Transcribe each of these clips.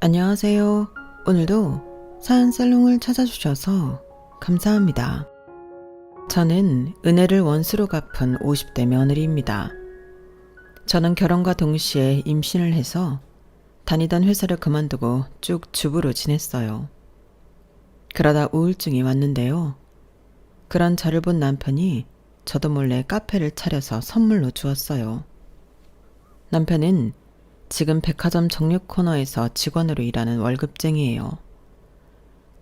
안녕하세요. 오늘도 사연살롱을 찾아주셔서 감사합니다. 저는 은혜를 원수로 갚은 50대 며느리입니다. 저는 결혼과 동시에 임신을 해서 다니던 회사를 그만두고 쭉 주부로 지냈어요. 그러다 우울증이 왔는데요. 그런 저를 본 남편이 저도 몰래 카페를 차려서 선물로 주었어요. 남편은 지금 백화점 정육 코너에서 직원으로 일하는 월급쟁이에요.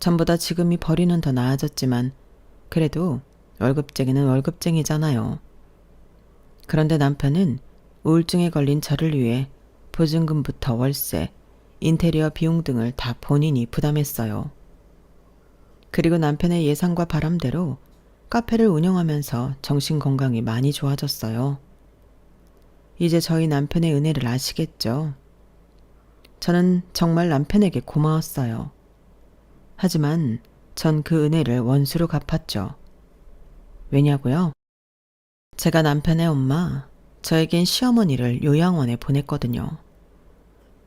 전보다 지금이 벌이는 더 나아졌지만 그래도 월급쟁이는 월급쟁이잖아요. 그런데 남편은 우울증에 걸린 저를 위해 보증금부터 월세, 인테리어 비용 등을 다 본인이 부담했어요. 그리고 남편의 예상과 바람대로 카페를 운영하면서 정신건강이 많이 좋아졌어요. 이제 저희 남편의 은혜를 아시겠죠? 저는 정말 남편에게 고마웠어요. 하지만 전 그 은혜를 원수로 갚았죠. 왜냐고요? 제가 남편의 엄마, 저에겐 시어머니를 요양원에 보냈거든요.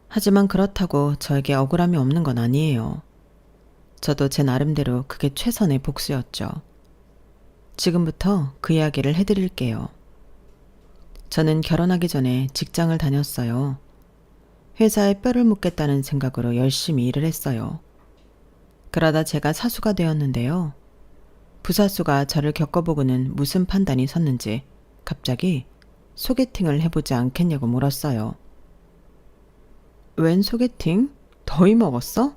하지만 그렇다고 저에게 억울함이 없는 건 아니에요. 저도 제 나름대로 그게 최선의 복수였죠. 지금부터 그 이야기를 해드릴게요. 저는 결혼하기 전에 직장을 다녔어요. 회사에 뼈를 묻겠다는 생각으로 열심히 일을 했어요. 그러다 제가 사수가 되었는데요. 부사수가 저를 겪어보고는 무슨 판단이 섰는지 갑자기 소개팅을 해보지 않겠냐고 물었어요. 웬 소개팅? 더위 먹었어?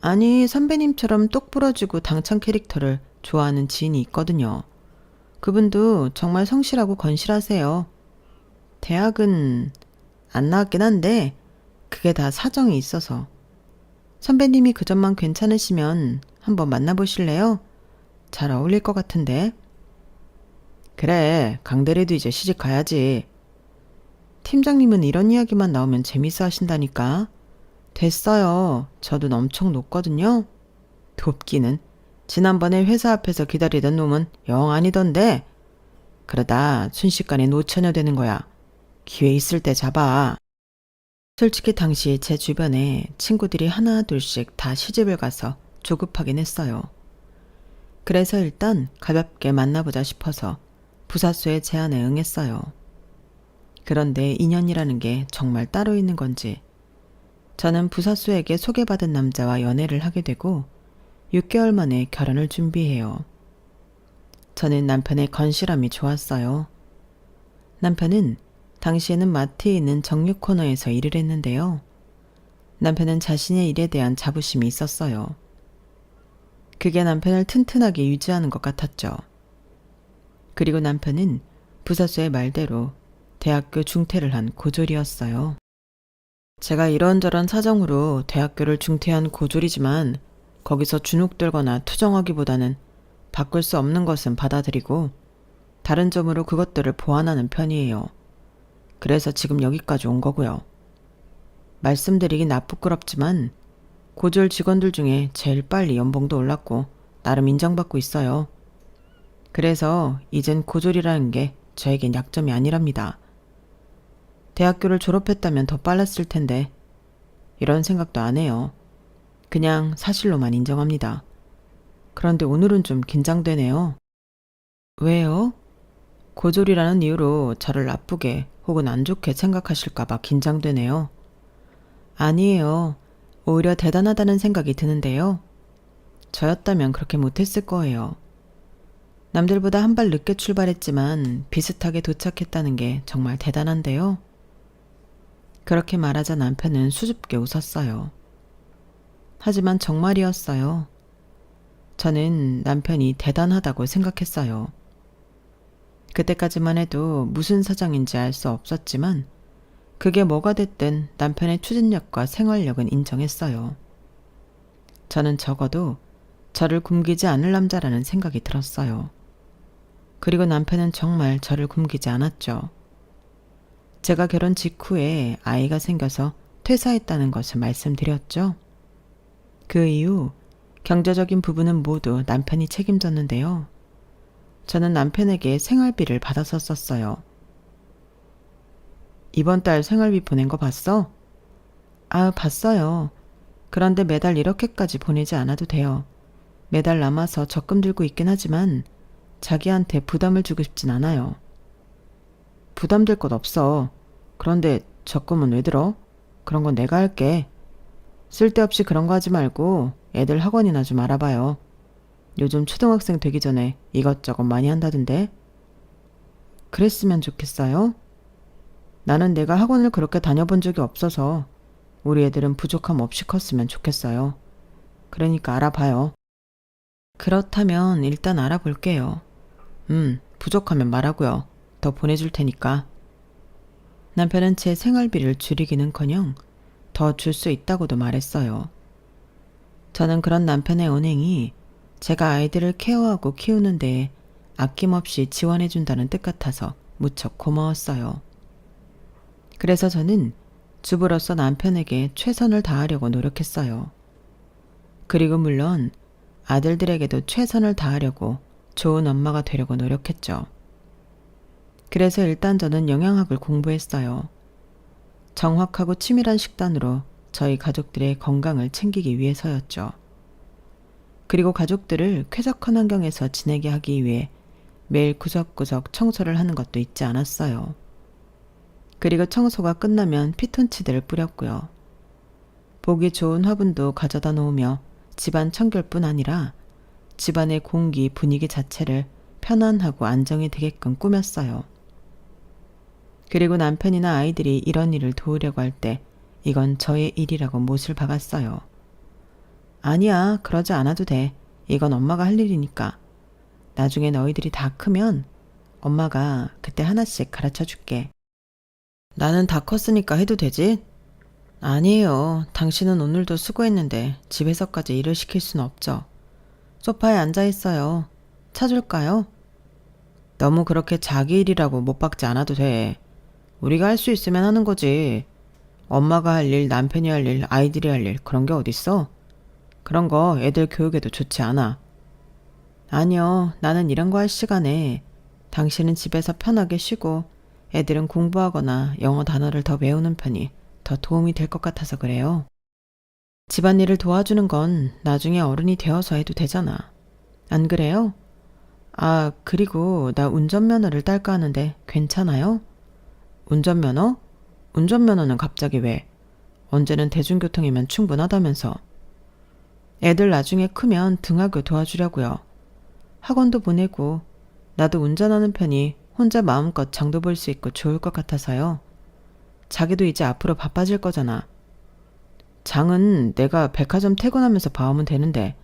아니, 선배님처럼 똑 부러지고 당찬 캐릭터를 좋아하는 지인이 있거든요. 그분도 정말 성실하고 건실하세요. 대학은 안 나왔긴 한데 그게 다 사정이 있어서. 선배님이 그 점만 괜찮으시면 한번 만나보실래요? 잘 어울릴 것 같은데. 그래, 강대리도 이제 시집 가야지. 팀장님은 이런 이야기만 나오면 재밌어 하신다니까. 됐어요. 저도 엄청 높거든요. 돕기는. 지난번에 회사 앞에서 기다리던 놈은 영 아니던데. 그러다 순식간에 노처녀 되는 거야. 기회 있을 때 잡아. 솔직히 당시 제 주변에 친구들이 하나 둘씩 다 시집을 가서 조급하긴 했어요. 그래서 일단 가볍게 만나보자 싶어서 부사수의 제안에 응했어요. 그런데 인연이라는 게 정말 따로 있는 건지 저는 부사수에게 소개받은 남자와 연애를 하게 되고 6개월 만에 결혼을 준비해요. 저는 남편의 건실함이 좋았어요. 남편은 당시에는 마트에 있는 정육 코너에서 일을 했는데요. 남편은 자신의 일에 대한 자부심이 있었어요. 그게 남편을 튼튼하게 유지하는 것 같았죠. 그리고 남편은 부사수의 말대로 대학교 중퇴를 한 고졸이었어요. 제가 이런저런 사정으로 대학교를 중퇴한 고졸이지만 거기서 주눅들거나 투정하기보다는 바꿀 수 없는 것은 받아들이고 다른 점으로 그것들을 보완하는 편이에요. 그래서 지금 여기까지 온 거고요. 말씀드리긴 나쁘끄럽지만 고졸 직원들 중에 제일 빨리 연봉도 올랐고 나름 인정받고 있어요. 그래서 이젠 고졸이라는 게 저에겐 약점이 아니랍니다. 대학교를 졸업했다면 더 빨랐을 텐데 이런 생각도 안 해요. 그냥 사실로만 인정합니다. 그런데 오늘은 좀 긴장되네요. 왜요? 고졸이라는 이유로 저를 나쁘게 혹은 안 좋게 생각하실까봐 긴장되네요. 아니에요. 오히려 대단하다는 생각이 드는데요. 저였다면 그렇게 못했을 거예요. 남들보다 한 발 늦게 출발했지만 비슷하게 도착했다는 게 정말 대단한데요. 그렇게 말하자 남편은 수줍게 웃었어요. 하지만 정말이었어요. 저는 남편이 대단하다고 생각했어요. 그때까지만 해도 무슨 사정인지 알 수 없었지만 그게 뭐가 됐든 남편의 추진력과 생활력은 인정했어요. 저는 적어도 저를 굶기지 않을 남자라는 생각이 들었어요. 그리고 남편은 정말 저를 굶기지 않았죠. 제가 결혼 직후에 아이가 생겨서 퇴사했다는 것을 말씀드렸죠. 그 이후 경제적인 부분은 모두 남편이 책임졌는데요. 저는 남편에게 생활비를 받아서 썼어요. 이번 달 생활비 보낸 거 봤어? 아, 봤어요. 그런데 매달 이렇게까지 보내지 않아도 돼요. 매달 남아서 적금 들고 있긴 하지만 자기한테 부담을 주고 싶진 않아요. 부담될 것 없어. 그런데 적금은 왜 들어? 그런 건 내가 할게. 쓸데없이 그런 거 하지 말고 애들 학원이나 좀 알아봐요. 요즘 초등학생 되기 전에 이것저것 많이 한다던데. 그랬으면 좋겠어요. 나는 내가 학원을 그렇게 다녀본 적이 없어서 우리 애들은 부족함 없이 컸으면 좋겠어요. 그러니까 알아봐요. 그렇다면 일단 알아볼게요. 부족하면 말하고요. 더 보내줄 테니까. 남편은 제 생활비를 줄이기는커녕 더 줄 수 있다고도 말했어요. 저는 그런 남편의 언행이 제가 아이들을 케어하고 키우는데 아낌없이 지원해준다는 뜻 같아서 무척 고마웠어요. 그래서 저는 주부로서 남편에게 최선을 다하려고 노력했어요. 그리고 물론 아들들에게도 최선을 다하려고 좋은 엄마가 되려고 노력했죠. 그래서 일단 저는 영양학을 공부했어요. 정확하고 치밀한 식단으로 저희 가족들의 건강을 챙기기 위해서였죠. 그리고 가족들을 쾌적한 환경에서 지내게 하기 위해 매일 구석구석 청소를 하는 것도 잊지 않았어요. 그리고 청소가 끝나면 피톤치드를 뿌렸고요. 보기 좋은 화분도 가져다 놓으며 집안 청결뿐 아니라 집안의 공기, 분위기 자체를 편안하고 안정이 되게끔 꾸몄어요. 그리고 남편이나 아이들이 이런 일을 도우려고 할 때 이건 저의 일이라고 못을 박았어요. 아니야, 그러지 않아도 돼. 이건 엄마가 할 일이니까. 나중에 너희들이 다 크면 엄마가 그때 하나씩 가르쳐 줄게. 나는 다 컸으니까 해도 되지? 아니에요. 당신은 오늘도 수고했는데 집에서까지 일을 시킬 순 없죠. 소파에 앉아 있어요. 차 줄까요? 너무 그렇게 자기 일이라고 못 박지 않아도 돼. 우리가 할 수 있으면 하는 거지. 엄마가 할 일, 남편이 할 일, 아이들이 할 일, 그런 게 어딨어? 그런 거 애들 교육에도 좋지 않아. 아니요, 나는 이런 거 할 시간에 당신은 집에서 편하게 쉬고 애들은 공부하거나 영어 단어를 더 배우는 편이 더 도움이 될 것 같아서 그래요. 집안일을 도와주는 건 나중에 어른이 되어서 해도 되잖아. 안 그래요? 아, 그리고 나 운전면허를 딸까 하는데 괜찮아요? 운전면허? 운전면허는 갑자기 왜? 언제는 대중교통이면 충분하다면서. 애들 나중에 크면 등하교 도와주려고요. 학원도 보내고 나도 운전하는 편이 혼자 마음껏 장도 볼 수 있고 좋을 것 같아서요. 자기도 이제 앞으로 바빠질 거잖아. 장은 내가 백화점 퇴근하면서 봐오면 되는데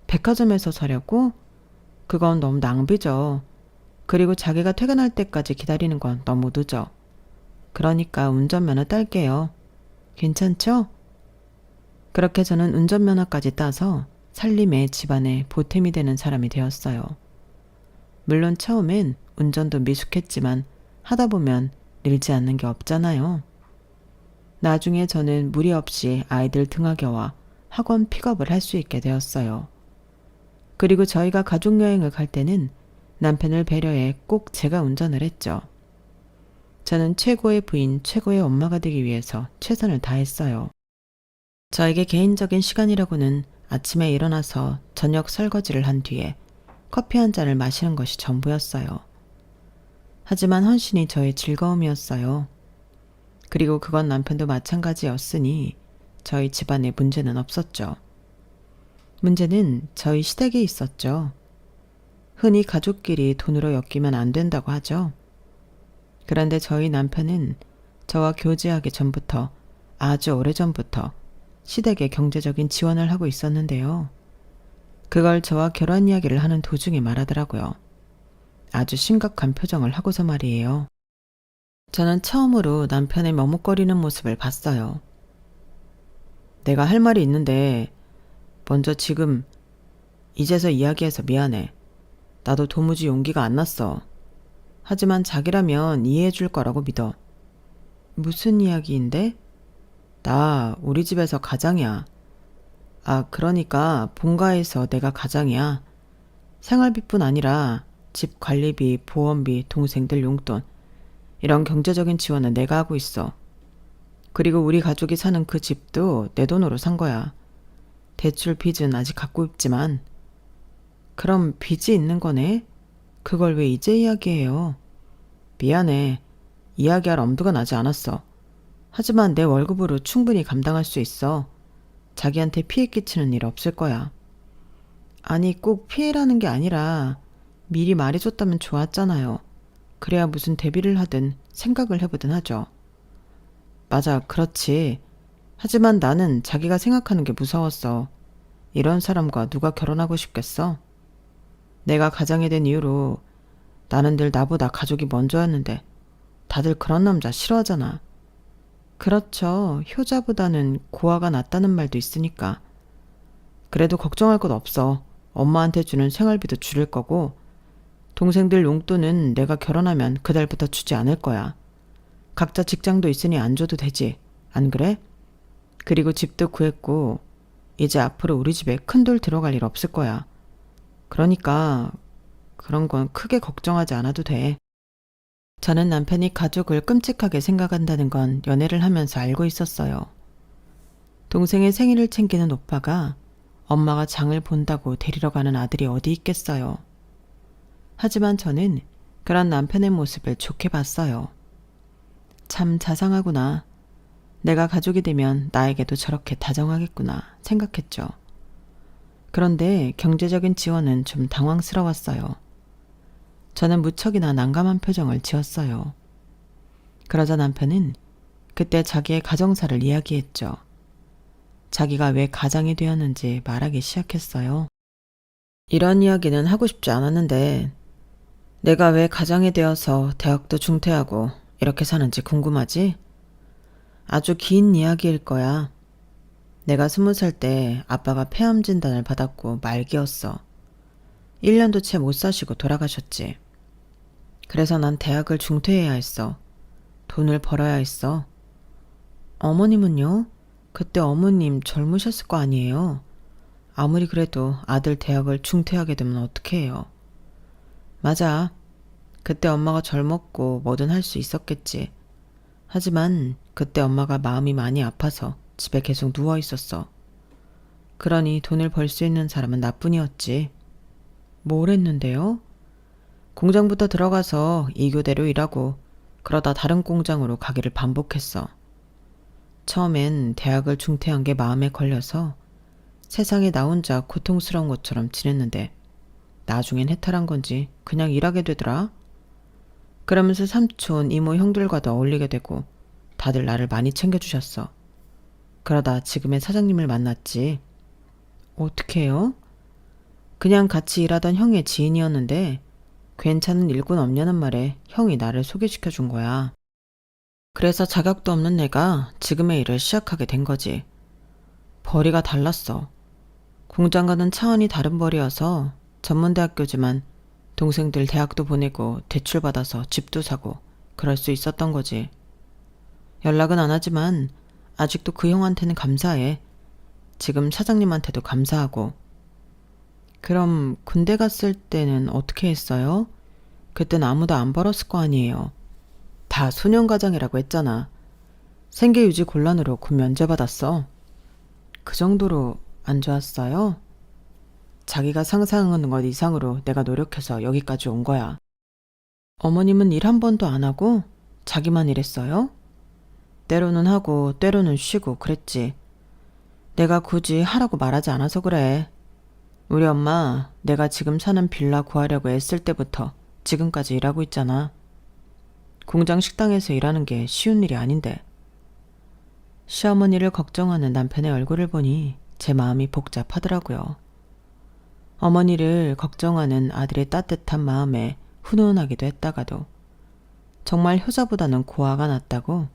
백화점에서 사려고? 그건 너무 낭비죠. 그리고 자기가 퇴근할 때까지 기다리는 건 너무 늦어. 그러니까 운전면허 딸게요. 괜찮죠? 그렇게 저는 운전면허까지 따서 살림에 집안에 보탬이 되는 사람이 되었어요. 물론 처음엔 운전도 미숙했지만 하다 보면 늘지 않는 게 없잖아요. 나중에 저는 무리 없이 아이들 등하교와 학원 픽업을 할 수 있게 되었어요. 그리고 저희가 가족여행을 갈 때는 남편을 배려해 꼭 제가 운전을 했죠. 저는 최고의 부인, 최고의 엄마가 되기 위해서 최선을 다했어요. 저에게 개인적인 시간이라고는 아침에 일어나서 저녁 설거지를 한 뒤에 커피 한 잔을 마시는 것이 전부였어요. 하지만 헌신이 저의 즐거움이었어요. 그리고 그건 남편도 마찬가지였으니 저희 집안에 문제는 없었죠. 문제는 저희 시댁에 있었죠. 흔히 가족끼리 돈으로 엮이면 안 된다고 하죠. 그런데 저희 남편은 저와 교제하기 전부터 아주 오래전부터 시댁에 경제적인 지원을 하고 있었는데요. 그걸 저와 결혼 이야기를 하는 도중에 말하더라고요. 아주 심각한 표정을 하고서 말이에요. 저는 처음으로 남편의 머뭇거리는 모습을 봤어요. 내가 할 말이 있는데 먼저 지금 이제서 이야기해서 미안해. 나도 도무지 용기가 안 났어. 하지만 자기라면 이해해 줄 거라고 믿어. 무슨 이야기인데? 나 우리 집에서 가장이야. 아, 그러니까 본가에서 내가 가장이야. 생활비뿐 아니라 집 관리비, 보험비, 동생들 용돈 이런 경제적인 지원은 내가 하고 있어. 그리고 우리 가족이 사는 그 집도 내 돈으로 산 거야. 대출 빚은 아직 갖고 있지만. 그럼 빚이 있는 거네? 그걸 왜 이제 이야기해요? 미안해. 이야기할 엄두가 나지 않았어. 하지만 내 월급으로 충분히 감당할 수 있어. 자기한테 피해 끼치는 일 없을 거야. 아니, 꼭 피해라는 게 아니라 미리 말해줬다면 좋았잖아요. 그래야 무슨 대비를 하든 생각을 해보든 하죠. 맞아, 그렇지. 하지만 나는 자기가 생각하는 게 무서웠어. 이런 사람과 누가 결혼하고 싶겠어? 내가 가장이 된 이후로 나는 늘 나보다 가족이 먼저였는데 다들 그런 남자 싫어하잖아. 그렇죠. 효자보다는 고아가 낫다는 말도 있으니까. 그래도 걱정할 것 없어. 엄마한테 주는 생활비도 줄일 거고 동생들 용돈은 내가 결혼하면 그달부터 주지 않을 거야. 각자 직장도 있으니 안 줘도 되지. 안 그래? 그리고 집도 구했고 이제 앞으로 우리 집에 큰돌 들어갈 일 없을 거야. 그러니까 그런 건 크게 걱정하지 않아도 돼. 저는 남편이 가족을 끔찍하게 생각한다는 건 연애를 하면서 알고 있었어요. 동생의 생일을 챙기는 오빠가 엄마가 장을 본다고 데리러 가는 아들이 어디 있겠어요. 하지만 저는 그런 남편의 모습을 좋게 봤어요. 참 자상하구나. 내가 가족이 되면 나에게도 저렇게 다정하겠구나 생각했죠. 그런데 경제적인 지원은 좀 당황스러웠어요. 저는 무척이나 난감한 표정을 지었어요. 그러자 남편은 그때 자기의 가정사를 이야기했죠. 자기가 왜 가장이 되었는지 말하기 시작했어요. 이런 이야기는 하고 싶지 않았는데 내가 왜 가장이 되어서 대학도 중퇴하고 이렇게 사는지 궁금하지? 아주 긴 이야기일 거야. 내가 20살 때 아빠가 폐암 진단을 받았고 말기였어. 1년도 채 못 사시고 돌아가셨지. 그래서 난 대학을 중퇴해야 했어. 돈을 벌어야 했어. 어머님은요? 그때 어머님 젊으셨을 거 아니에요? 아무리 그래도 아들 대학을 중퇴하게 되면 어떡해 해요? 맞아. 그때 엄마가 젊었고 뭐든 할 수 있었겠지. 하지만 그때 엄마가 마음이 많이 아파서 집에 계속 누워 있었어. 그러니 돈을 벌 수 있는 사람은 나뿐이었지. 뭘 했는데요? 공장부터 들어가서 2교대로 일하고 그러다 다른 공장으로 가기를 반복했어. 처음엔 대학을 중퇴한 게 마음에 걸려서 세상에 나 혼자 고통스러운 것처럼 지냈는데 나중엔 해탈한 건지 그냥 일하게 되더라. 그러면서 삼촌, 이모, 형들과도 어울리게 되고 다들 나를 많이 챙겨주셨어. 그러다 지금의 사장님을 만났지. 어떻게 해요? 그냥 같이 일하던 형의 지인이었는데 괜찮은 일꾼 없냐는 말에 형이 나를 소개시켜 준 거야. 그래서 자격도 없는 내가 지금의 일을 시작하게 된 거지. 벌이가 달랐어. 공장과는 차원이 다른 벌이어서 전문대학교지만 동생들 대학도 보내고 대출받아서 집도 사고 그럴 수 있었던 거지. 연락은 안 하지만 아직도 그 형한테는 감사해. 지금 사장님한테도 감사하고. 그럼 군대 갔을 때는 어떻게 했어요? 그땐 아무도 안 벌었을 거 아니에요. 다 소년가장이라고 했잖아. 생계유지 곤란으로 군 면제받았어. 그 정도로 안 좋았어요? 자기가 상상하는 것 이상으로 내가 노력해서 여기까지 온 거야. 어머님은 일 한 번도 안 하고 자기만 일했어요? 때로는 하고 때로는 쉬고 그랬지. 내가 굳이 하라고 말하지 않아서 그래. 우리 엄마 내가 지금 사는 빌라 구하려고 애쓸 때부터 지금까지 일하고 있잖아. 공장 식당에서 일하는 게 쉬운 일이 아닌데. 시어머니를 걱정하는 남편의 얼굴을 보니 제 마음이 복잡하더라고요. 어머니를 걱정하는 아들의 따뜻한 마음에 훈훈하기도 했다가도 정말 효자보다는 고아가 낫다고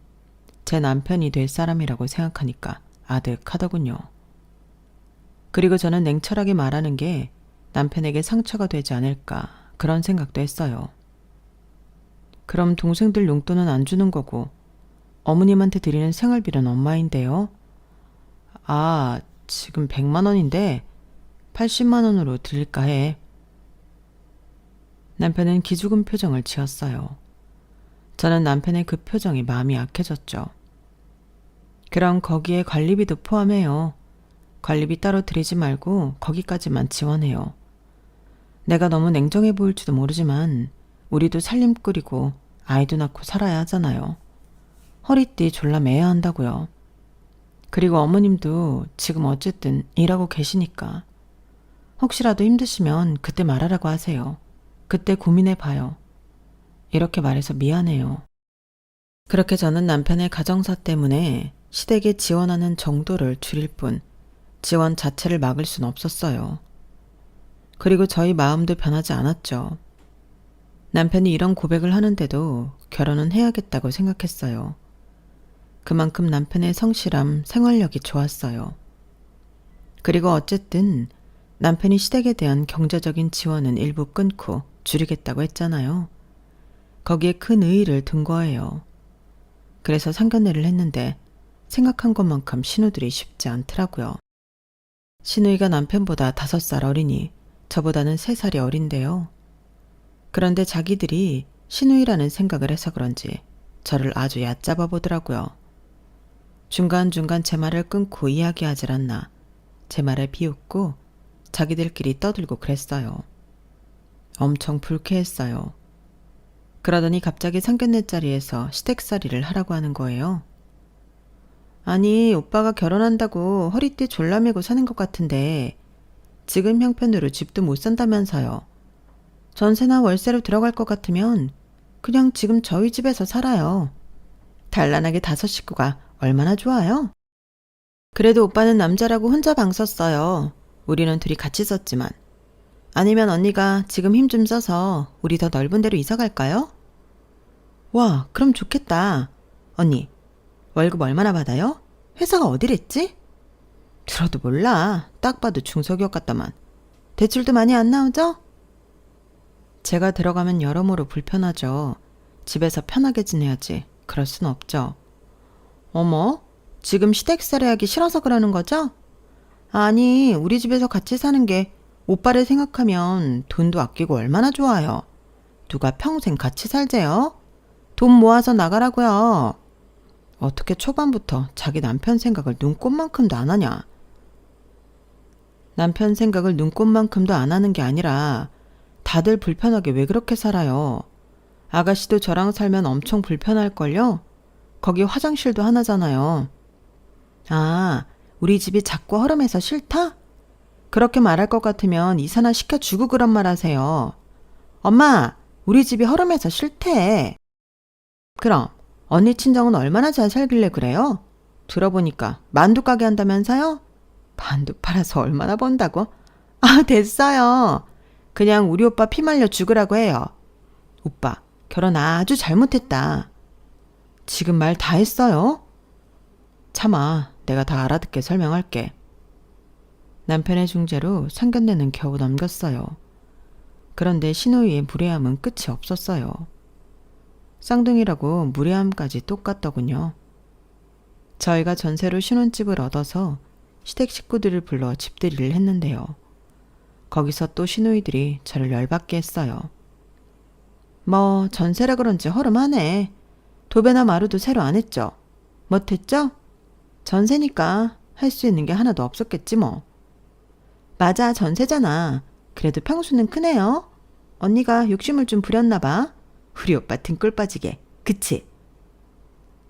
제 남편이 될 사람이라고 생각하니까 아득하더군요. 그리고 저는 냉철하게 말하는 게 남편에게 상처가 되지 않을까 그런 생각도 했어요. 그럼 동생들 용돈은 안 주는 거고 어머님한테 드리는 생활비는 엄마인데요. 아, 지금 100만 원인데 80만 원으로 드릴까 해. 남편은 기죽은 표정을 지었어요. 저는 남편의 그 표정이 마음이 약해졌죠. 그럼 거기에 관리비도 포함해요. 관리비 따로 들이지 말고 거기까지만 지원해요. 내가 너무 냉정해 보일지도 모르지만 우리도 살림 꾸리고 아이도 낳고 살아야 하잖아요. 허리띠 졸라 매야 한다고요. 그리고 어머님도 지금 어쨌든 일하고 계시니까 혹시라도 힘드시면 그때 말하라고 하세요. 그때 고민해봐요. 이렇게 말해서 미안해요. 그렇게 저는 남편의 가정사 때문에 시댁에 지원하는 정도를 줄일 뿐 지원 자체를 막을 순 없었어요. 그리고 저희 마음도 변하지 않았죠. 남편이 이런 고백을 하는데도 결혼은 해야겠다고 생각했어요. 그만큼 남편의 성실함, 생활력이 좋았어요. 그리고 어쨌든 남편이 시댁에 대한 경제적인 지원은 일부 끊고 줄이겠다고 했잖아요. 거기에 큰 의의를 둔 거예요. 그래서 상견례를 했는데 생각한 것만큼 신우들이 쉽지 않더라고요. 신우이가 남편보다 5살 어리니 저보다는 3살이 어린데요. 그런데 자기들이 신우이라는 생각을 해서 그런지 저를 아주 얕잡아 보더라고요. 중간중간 제 말을 끊고 이야기하질 않나 제 말에 비웃고 자기들끼리 떠들고 그랬어요. 엄청 불쾌했어요. 그러더니 갑자기 상견례 자리에서 시댁살이를 하라고 하는 거예요. 아니, 오빠가 결혼한다고 허리띠 졸라매고 사는 것 같은데 지금 형편으로 집도 못 산다면서요. 전세나 월세로 들어갈 것 같으면 그냥 지금 저희 집에서 살아요. 단란하게 5식구가 얼마나 좋아요? 그래도 오빠는 남자라고 혼자 방 썼어요. 우리는 둘이 같이 썼지만. 아니면 언니가 지금 힘 좀 써서 우리 더 넓은 데로 이사 갈까요? 와, 그럼 좋겠다. 언니, 월급 얼마나 받아요? 회사가 어디랬지? 들어도 몰라. 딱 봐도 중소기업 같다만. 대출도 많이 안 나오죠? 제가 들어가면 여러모로 불편하죠. 집에서 편하게 지내야지. 그럴 순 없죠. 어머, 지금 시댁살이 하기 싫어서 그러는 거죠? 아니, 우리 집에서 같이 사는 게 오빠를 생각하면 돈도 아끼고 얼마나 좋아요. 누가 평생 같이 살재요? 돈 모아서 나가라고요. 어떻게 초반부터 자기 남편 생각을 눈꼽만큼도 안 하냐? 남편 생각을 눈꼽만큼도 안 하는 게 아니라 다들 불편하게 왜 그렇게 살아요? 아가씨도 저랑 살면 엄청 불편할걸요? 거기 화장실도 하나잖아요. 아, 우리 집이 작고 허름해서 싫다? 그렇게 말할 것 같으면 이사나 시켜주고 그런 말 하세요. 엄마, 우리 집이 허름해서 싫대. 그럼 언니 친정은 얼마나 잘 살길래 그래요? 들어보니까 만두 가게 한다면서요? 만두 팔아서 얼마나 번다고? 아, 됐어요. 그냥 우리 오빠 피 말려 죽으라고 해요. 오빠, 결혼 아주 잘못했다. 지금 말 다 했어요? 참아, 내가 다 알아듣게 설명할게. 남편의 중재로 상견례는 겨우 넘겼어요. 그런데 신우이의 무례함은 끝이 없었어요. 쌍둥이라고 무례함까지 똑같더군요. 저희가 전세로 신혼집을 얻어서 시댁 식구들을 불러 집들이를 했는데요. 거기서 또 신우이들이 저를 열받게 했어요. 뭐 전세라 그런지 허름하네. 도배나 마루도 새로 안 했죠? 못했죠? 전세니까 할 수 있는 게 하나도 없었겠지 뭐. 맞아, 전세잖아. 그래도 평수는 크네요. 언니가 욕심을 좀 부렸나 봐. 우리 오빠 등골 빠지게. 그치?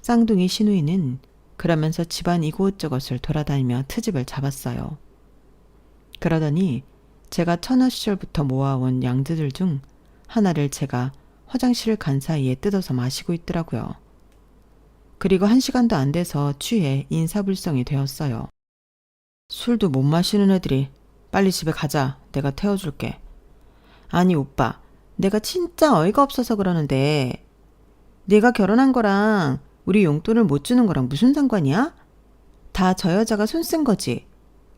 쌍둥이 신우이는 그러면서 집안 이곳저곳을 돌아다니며 트집을 잡았어요. 그러더니 제가 처녀 시절부터 모아온 양주들 중 하나를 제가 화장실을 간 사이에 뜯어서 마시고 있더라고요. 그리고 1시간도 안 돼서 취해 인사불성이 되었어요. 술도 못 마시는 애들이 빨리 집에 가자. 내가 태워줄게. 아니 오빠, 내가 진짜 어이가 없어서 그러는데 네가 결혼한 거랑 우리 용돈을 못 주는 거랑 무슨 상관이야? 다 저 여자가 손 쓴 거지.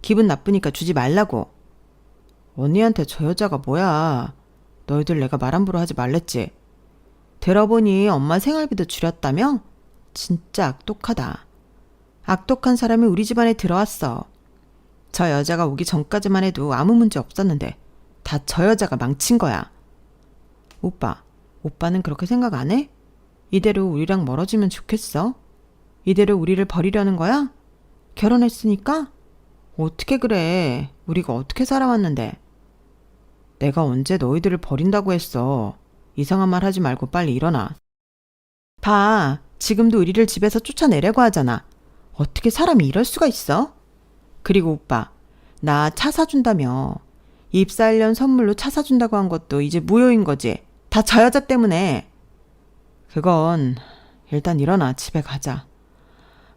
기분 나쁘니까 주지 말라고. 언니한테 저 여자가 뭐야. 너희들 내가 말 함부로 하지 말랬지. 들어보니 엄마 생활비도 줄였다며? 진짜 악독하다. 악독한 사람이 우리 집안에 들어왔어. 저 여자가 오기 전까지만 해도 아무 문제 없었는데 다 저 여자가 망친 거야. 오빠, 오빠는 그렇게 생각 안 해? 이대로 우리랑 멀어지면 좋겠어? 이대로 우리를 버리려는 거야? 결혼했으니까? 어떻게 그래? 우리가 어떻게 살아왔는데? 내가 언제 너희들을 버린다고 했어. 이상한 말 하지 말고 빨리 일어나. 봐, 지금도 우리를 집에서 쫓아내려고 하잖아. 어떻게 사람이 이럴 수가 있어? 그리고 오빠, 나 차 사준다며. 입사 1년 선물로 차 사준다고 한 것도 이제 무효인 거지. 다 저 여자 때문에. 그건 일단 일어나 집에 가자.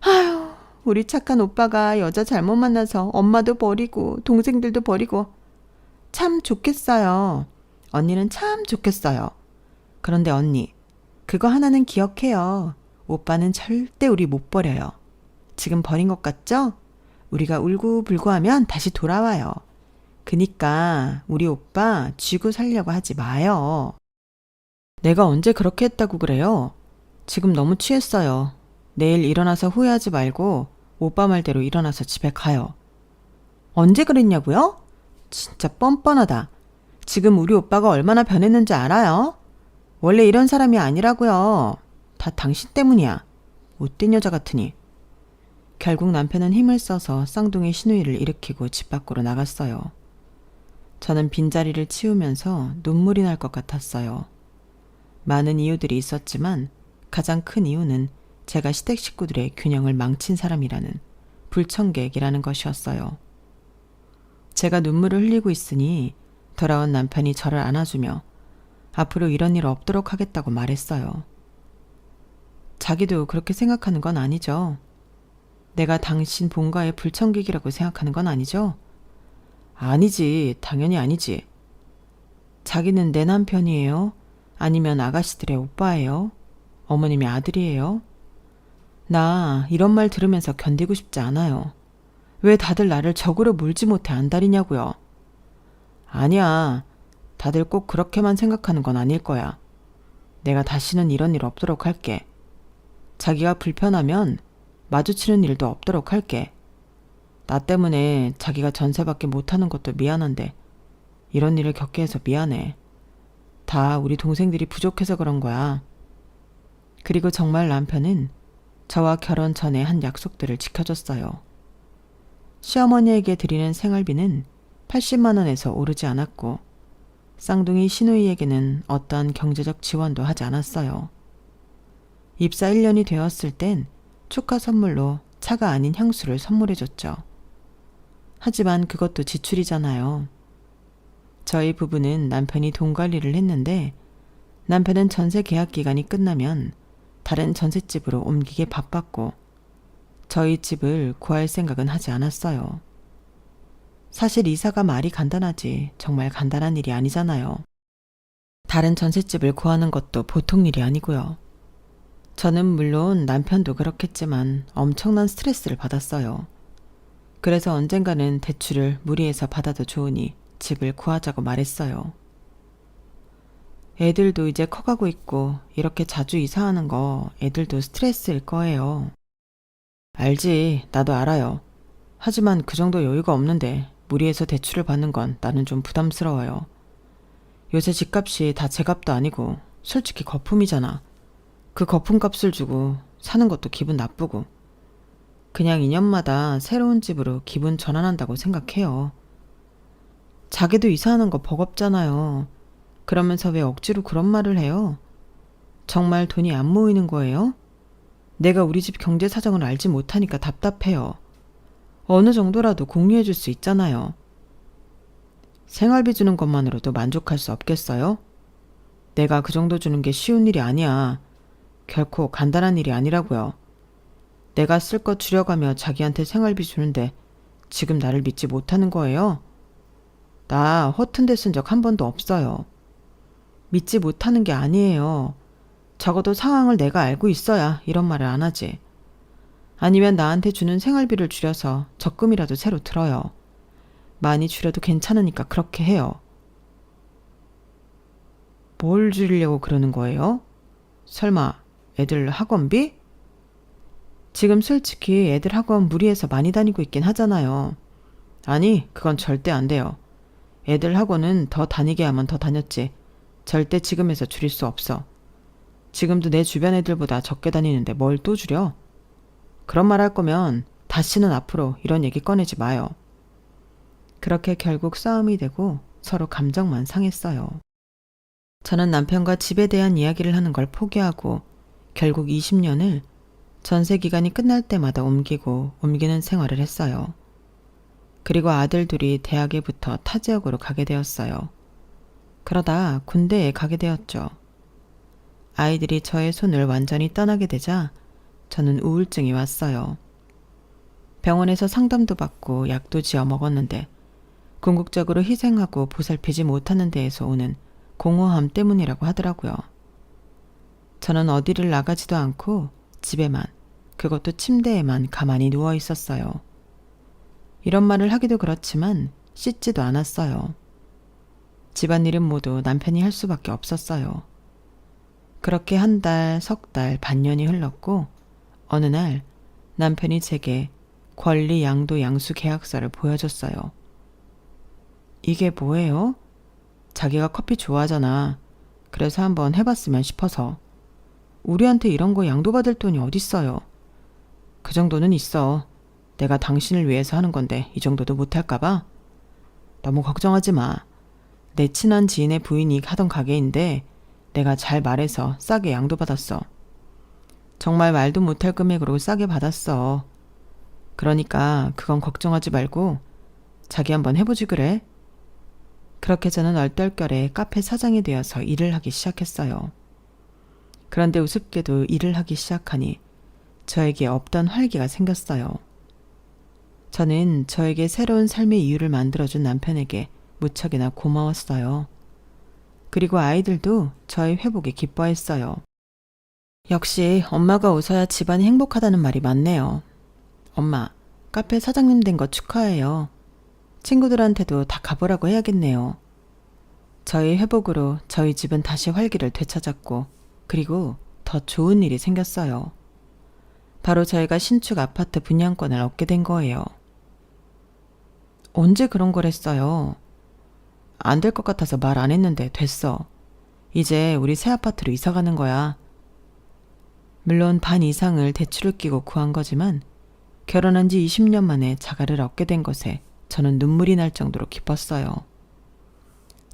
아휴, 우리 착한 오빠가 여자 잘못 만나서 엄마도 버리고 동생들도 버리고 참 좋겠어요. 언니는 참 좋겠어요. 그런데 언니, 그거 하나는 기억해요. 오빠는 절대 우리 못 버려요. 지금 버린 것 같죠? 우리가 울고불고 하면 다시 돌아와요. 그니까 우리 오빠 쥐고 살려고 하지 마요. 내가 언제 그렇게 했다고 그래요? 지금 너무 취했어요. 내일 일어나서 후회하지 말고 오빠 말대로 일어나서 집에 가요. 언제 그랬냐고요? 진짜 뻔뻔하다. 지금 우리 오빠가 얼마나 변했는지 알아요? 원래 이런 사람이 아니라고요. 다 당신 때문이야. 못된 여자 같으니. 결국 남편은 힘을 써서 쌍둥이 시누이를 일으키고 집 밖으로 나갔어요. 저는 빈자리를 치우면서 눈물이 날 것 같았어요. 많은 이유들이 있었지만 가장 큰 이유는 제가 시댁 식구들의 균형을 망친 사람이라는 불청객이라는 것이었어요. 제가 눈물을 흘리고 있으니 돌아온 남편이 저를 안아주며 앞으로 이런 일 없도록 하겠다고 말했어요. 자기도 그렇게 생각하는 건 아니죠? 내가 당신 본가의 불청객이라고 생각하는 건 아니죠? 아니지, 당연히 아니지. 자기는 내 남편이에요? 아니면 아가씨들의 오빠예요? 어머님의 아들이에요? 나 이런 말 들으면서 견디고 싶지 않아요. 왜 다들 나를 적으로 물지 못해 안달이냐고요. 아니야. 다들 꼭 그렇게만 생각하는 건 아닐 거야. 내가 다시는 이런 일 없도록 할게. 자기가 불편하면 마주치는 일도 없도록 할게. 나 때문에 자기가 전세밖에 못하는 것도 미안한데 이런 일을 겪게 해서 미안해. 다 우리 동생들이 부족해서 그런 거야. 그리고 정말 남편은 저와 결혼 전에 한 약속들을 지켜줬어요. 시어머니에게 드리는 생활비는 80만 원에서 오르지 않았고 쌍둥이 시누이에게는 어떠한 경제적 지원도 하지 않았어요. 입사 1년이 되었을 땐 축하 선물로 차가 아닌 향수를 선물해줬죠. 하지만 그것도 지출이잖아요. 저희 부부는 남편이 돈 관리를 했는데 남편은 전세 계약 기간이 끝나면 다른 전셋집으로 옮기게 바빴고 저희 집을 구할 생각은 하지 않았어요. 사실 이사가 말이 간단하지 정말 간단한 일이 아니잖아요. 다른 전셋집을 구하는 것도 보통 일이 아니고요. 저는 물론 남편도 그렇겠지만 엄청난 스트레스를 받았어요. 그래서 언젠가는 대출을 무리해서 받아도 좋으니 집을 구하자고 말했어요. 애들도 이제 커가고 있고 이렇게 자주 이사하는 거 애들도 스트레스일 거예요. 알지, 나도 알아요. 하지만 그 정도 여유가 없는데 무리해서 대출을 받는 건 나는 좀 부담스러워요. 요새 집값이 다 제값도 아니고 솔직히 거품이잖아. 그 거품값을 주고 사는 것도 기분 나쁘고 그냥 2년마다 새로운 집으로 기분 전환한다고 생각해요. 자기도 이사하는 거 버겁잖아요. 그러면서 왜 억지로 그런 말을 해요? 정말 돈이 안 모이는 거예요? 내가 우리 집 경제 사정을 알지 못하니까 답답해요. 어느 정도라도 공유해 줄 수 있잖아요. 생활비 주는 것만으로도 만족할 수 없겠어요? 내가 그 정도 주는 게 쉬운 일이 아니야. 결코 간단한 일이 아니라고요. 내가 쓸 것 줄여가며 자기한테 생활비 주는데 지금 나를 믿지 못하는 거예요? 나 허튼 데 쓴 적 한 번도 없어요. 믿지 못하는 게 아니에요. 적어도 상황을 내가 알고 있어야 이런 말을 안 하지. 아니면 나한테 주는 생활비를 줄여서 적금이라도 새로 들어요. 많이 줄여도 괜찮으니까 그렇게 해요. 뭘 줄이려고 그러는 거예요? 설마 애들 학원비? 지금 솔직히 애들 학원 무리해서 많이 다니고 있긴 하잖아요. 아니, 그건 절대 안 돼요. 애들 학원은 더 다니게 하면 더 다녔지. 절대 지금에서 줄일 수 없어. 지금도 내 주변 애들보다 적게 다니는데 뭘 또 줄여? 그런 말 할 거면 다시는 앞으로 이런 얘기 꺼내지 마요. 그렇게 결국 싸움이 되고 서로 감정만 상했어요. 저는 남편과 집에 대한 이야기를 하는 걸 포기하고 결국 20년을 전세 기간이 끝날 때마다 옮기는 생활을 했어요. 그리고 아들 둘이 대학에 붙어 타 지역으로 가게 되었어요. 그러다 군대에 가게 되었죠. 아이들이 저의 손을 완전히 떠나게 되자 저는 우울증이 왔어요. 병원에서 상담도 받고 약도 지어 먹었는데 궁극적으로 희생하고 보살피지 못하는 데에서 오는 공허함 때문이라고 하더라고요. 저는 어디를 나가지도 않고 집에만, 그것도 침대에만 가만히 누워 있었어요. 이런 말을 하기도 그렇지만 씻지도 않았어요. 집안일은 모두 남편이 할 수밖에 없었어요. 그렇게 한 달, 석 달, 반년이 흘렀고 어느 날 남편이 제게 권리 양도 양수 계약서를 보여줬어요. 이게 뭐예요? 자기가 커피 좋아하잖아. 그래서 한번 해봤으면 싶어서. 우리한테 이런 거 양도받을 돈이 어딨어요. 그 정도는 있어. 내가 당신을 위해서 하는 건데 이 정도도 못할까봐? 너무 걱정하지 마. 내 친한 지인의 부인이 하던 가게인데 내가 잘 말해서 싸게 양도받았어. 정말 말도 못할 금액으로 싸게 받았어. 그러니까 그건 걱정하지 말고 자기 한번 해보지 그래? 그렇게 저는 얼떨결에 카페 사장이 되어서 일을 하기 시작했어요. 그런데 우습게도 일을 하기 시작하니 저에게 없던 활기가 생겼어요. 저는 저에게 새로운 삶의 이유를 만들어준 남편에게 무척이나 고마웠어요. 그리고 아이들도 저의 회복에 기뻐했어요. 역시 엄마가 웃어야 집안이 행복하다는 말이 맞네요. 엄마, 카페 사장님 된 거 축하해요. 친구들한테도 다 가보라고 해야겠네요. 저희 회복으로 저희 집은 다시 활기를 되찾았고 그리고 더 좋은 일이 생겼어요. 바로 저희가 신축 아파트 분양권을 얻게 된 거예요. 언제 그런 걸 했어요? 안 될 것 같아서 말 안 했는데 됐어. 이제 우리 새 아파트로 이사 가는 거야. 물론 반 이상을 대출을 끼고 구한 거지만 결혼한 지 20년 만에 자가를 얻게 된 것에 저는 눈물이 날 정도로 기뻤어요.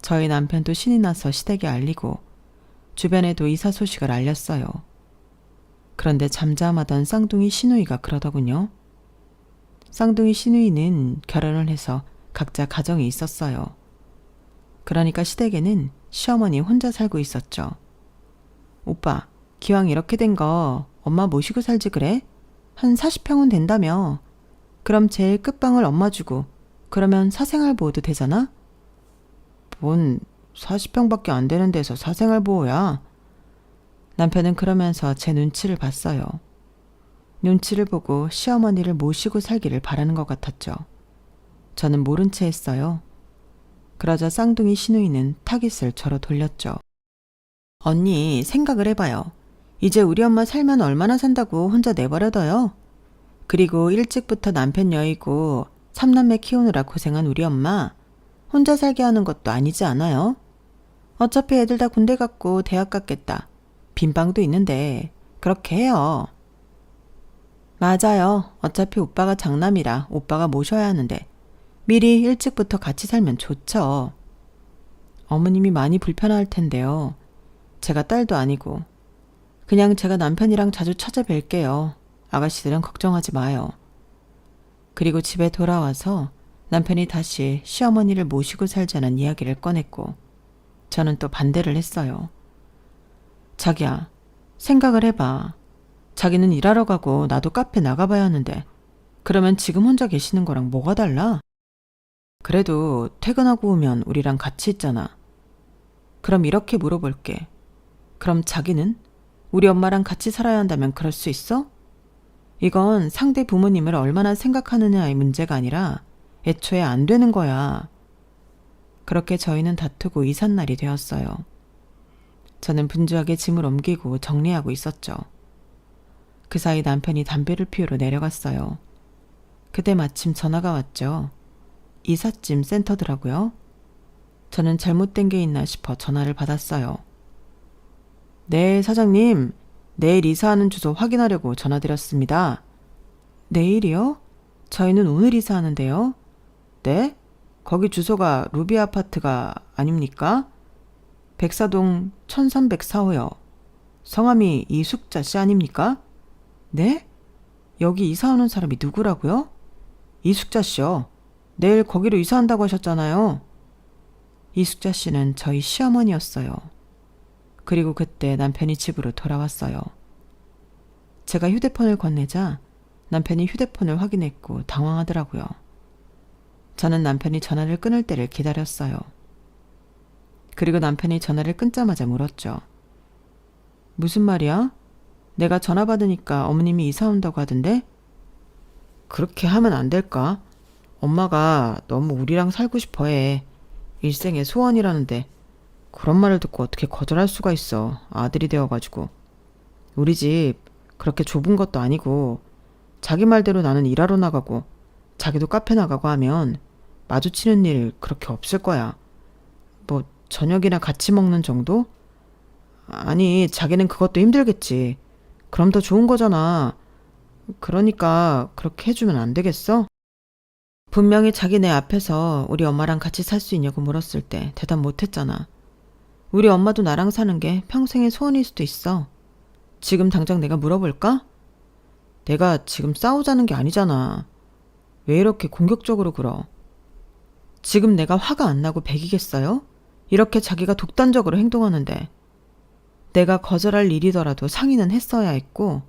저희 남편도 신이 나서 시댁에 알리고 주변에도 이사 소식을 알렸어요. 그런데 잠잠하던 쌍둥이 시누이가 그러더군요. 쌍둥이 시누이는 결혼을 해서 각자 가정이 있었어요. 그러니까 시댁에는 시어머니 혼자 살고 있었죠. 오빠, 기왕 이렇게 된 거 엄마 모시고 살지 그래? 한 40평은 된다며. 그럼 제일 끝방을 엄마 주고 그러면 사생활보호도 되잖아? 뭔 40평밖에 안 되는 데서 사생활보호야? 남편은 그러면서 제 눈치를 봤어요. 눈치를 보고 시어머니를 모시고 살기를 바라는 것 같았죠. 저는 모른 채 했어요. 그러자 쌍둥이 시누이는 타깃을 저로 돌렸죠. 언니, 생각을 해봐요. 이제 우리 엄마 살면 얼마나 산다고 혼자 내버려둬요? 그리고 일찍부터 남편 여의고 3남매 키우느라 고생한 우리 엄마 혼자 살게 하는 것도 아니지 않아요? 어차피 애들 다 군대 갔고 대학 갔겠다. 빈 방도 있는데 그렇게 해요. 맞아요. 어차피 오빠가 장남이라 오빠가 모셔야 하는데 미리 일찍부터 같이 살면 좋죠. 어머님이 많이 불편할 텐데요. 제가 딸도 아니고 그냥 제가 남편이랑 자주 찾아뵐게요. 아가씨들은 걱정하지 마요. 그리고 집에 돌아와서 남편이 다시 시어머니를 모시고 살자는 이야기를 꺼냈고 저는 또 반대를 했어요. 자기야, 생각을 해봐. 자기는 일하러 가고 나도 카페 나가봐야 하는데 그러면 지금 혼자 계시는 거랑 뭐가 달라? 그래도 퇴근하고 오면 우리랑 같이 있잖아. 그럼 이렇게 물어볼게. 그럼 자기는? 우리 엄마랑 같이 살아야 한다면 그럴 수 있어? 이건 상대 부모님을 얼마나 생각하느냐의 문제가 아니라 애초에 안 되는 거야. 그렇게 저희는 다투고 이삿날이 되었어요. 저는 분주하게 짐을 옮기고 정리하고 있었죠. 그 사이 남편이 담배를 피우러 내려갔어요. 그때 마침 전화가 왔죠. 이삿짐 센터더라고요. 저는 잘못된 게 있나 싶어 전화를 받았어요. 네, 사장님. 내일 이사하는 주소 확인하려고 전화드렸습니다. 내일이요? 저희는 오늘 이사하는데요. 네? 거기 주소가 루비 아파트가 아닙니까? 백사동 1304호요. 성함이 이숙자 씨 아닙니까? 네? 여기 이사 오는 사람이 누구라고요? 이숙자 씨요. 내일 거기로 이사한다고 하셨잖아요. 이숙자 씨는 저희 시어머니였어요. 그리고 그때 남편이 집으로 돌아왔어요. 제가 휴대폰을 건네자 남편이 휴대폰을 확인했고 당황하더라고요. 저는 남편이 전화를 끊을 때를 기다렸어요. 그리고 남편이 전화를 끊자마자 물었죠. 무슨 말이야? 내가 전화 받으니까 어머님이 이사 온다고 하던데? 그렇게 하면 안 될까? 엄마가 너무 우리랑 살고 싶어 해. 일생의 소원이라는데 그런 말을 듣고 어떻게 거절할 수가 있어. 아들이 되어가지고. 우리 집 그렇게 좁은 것도 아니고 자기 말대로 나는 일하러 나가고 자기도 카페 나가고 하면 마주치는 일 그렇게 없을 거야. 뭐 저녁이나 같이 먹는 정도? 아니 자기는 그것도 힘들겠지. 그럼 더 좋은 거잖아. 그러니까 그렇게 해주면 안 되겠어? 분명히 자기네 앞에서 우리 엄마랑 같이 살 수 있냐고 물었을 때 대답 못했잖아. 우리 엄마도 나랑 사는 게 평생의 소원일 수도 있어. 지금 당장 내가 물어볼까? 내가 지금 싸우자는 게 아니잖아. 왜 이렇게 공격적으로 굴어? 지금 내가 화가 안 나고 배기겠어요? 이렇게 자기가 독단적으로 행동하는데. 내가 거절할 일이더라도 상의는 했어야 했고